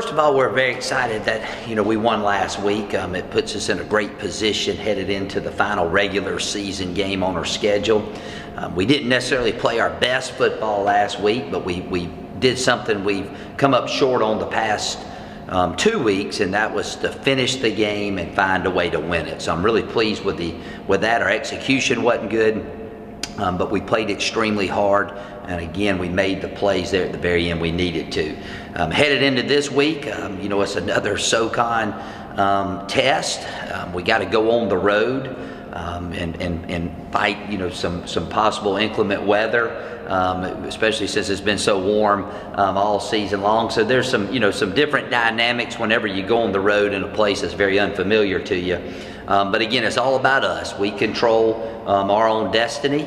first of all, we're very excited that, we won last week. It puts us in a great position headed into the final regular season game on our schedule. We didn't necessarily play our best football last week, but we did something we've come up short on the past 2 weeks, and that was to finish the game and find a way to win it. So I'm really pleased with that. Our execution wasn't good, but we played extremely hard, and again, we made the plays there at the very end we needed to. Headed into this week, it's another SoCon test. We got to go on the road and fight, some possible inclement weather, especially since it's been so warm all season long. So there's some different dynamics whenever you go on the road in a place that's very unfamiliar to you. But again, it's all about us. We control our own destiny.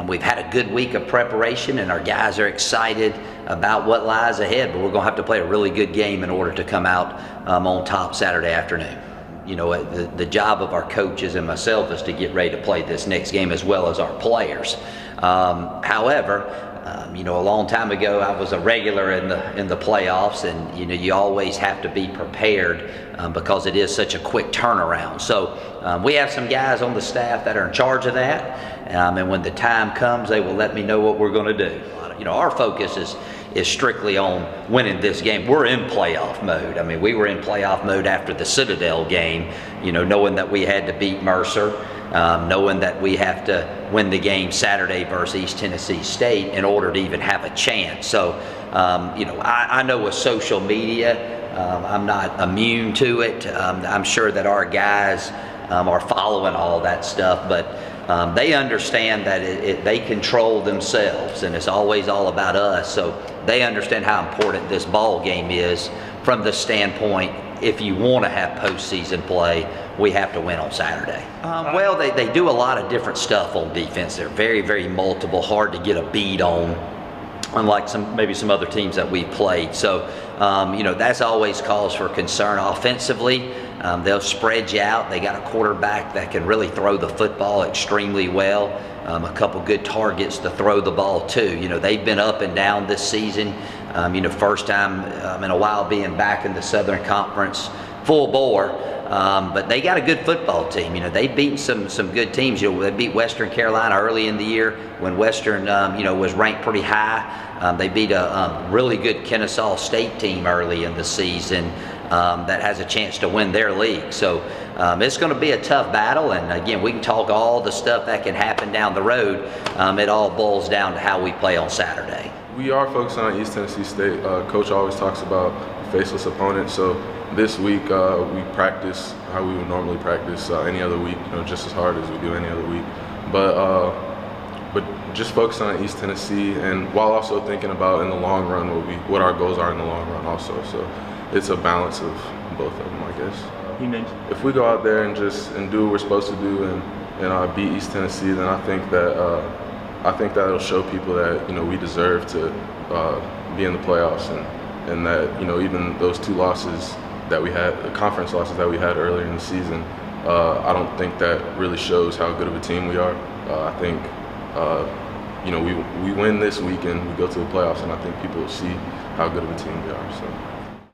We've had a good week of preparation, and our guys are excited about what lies ahead, but we're going to have to play a really good game in order to come out on top Saturday afternoon. The job of our coaches and myself is to get ready to play this next game as well as our players. However, a long time ago I was a regular in the playoffs, and you always have to be prepared because it is such a quick turnaround. So we have some guys on the staff that are in charge of that, and when the time comes, they will let me know what we're going to do. Our focus is strictly on winning this game. We're in playoff mode. I mean, we were in playoff mode after the Citadel game, knowing that we had to beat Mercer, knowing that we have to win the game Saturday versus East Tennessee State in order to even have a chance. So, I know with social media, I'm not immune to it. I'm sure that our guys are following all that stuff, but they understand that they control themselves, and it's always all about us. So they understand how important this ball game is from the standpoint, if you want to have postseason play, we have to win on Saturday. Well, they do a lot of different stuff on defense. They're very, very multiple, hard to get a beat on, unlike maybe some other teams that we've played. So, that's always cause for concern. Offensively, they'll spread you out. They got a quarterback that can really throw the football extremely well. A couple good targets to throw the ball to. They've been up and down this season. First time in a while being back in the Southern Conference full bore. But they got a good football team. They've beaten some good teams. They beat Western Carolina early in the year when Western, was ranked pretty high. They beat a really good Kennesaw State team early in the season that has a chance to win their league. So it's going to be a tough battle. And again, we can talk all the stuff that can happen down the road. It all boils down to how we play on Saturday. We are focusing on East Tennessee State. Coach always talks about faceless opponents. So this week we practice how we would normally practice any other week, just as hard as we do any other week. But just focus on East Tennessee, and while also thinking about in the long run what our goals are in the long run also. So it's a balance of both of them, I guess. If we go out there and do what we're supposed to do and beat East Tennessee, then I think that it'll show people that we deserve to be in the playoffs, and that even those two losses that we had, the conference losses that we had earlier in the season, I don't think that really shows how good of a team we are. I think we win this week and we go to the playoffs, and I think people will see how good of a team we are. So.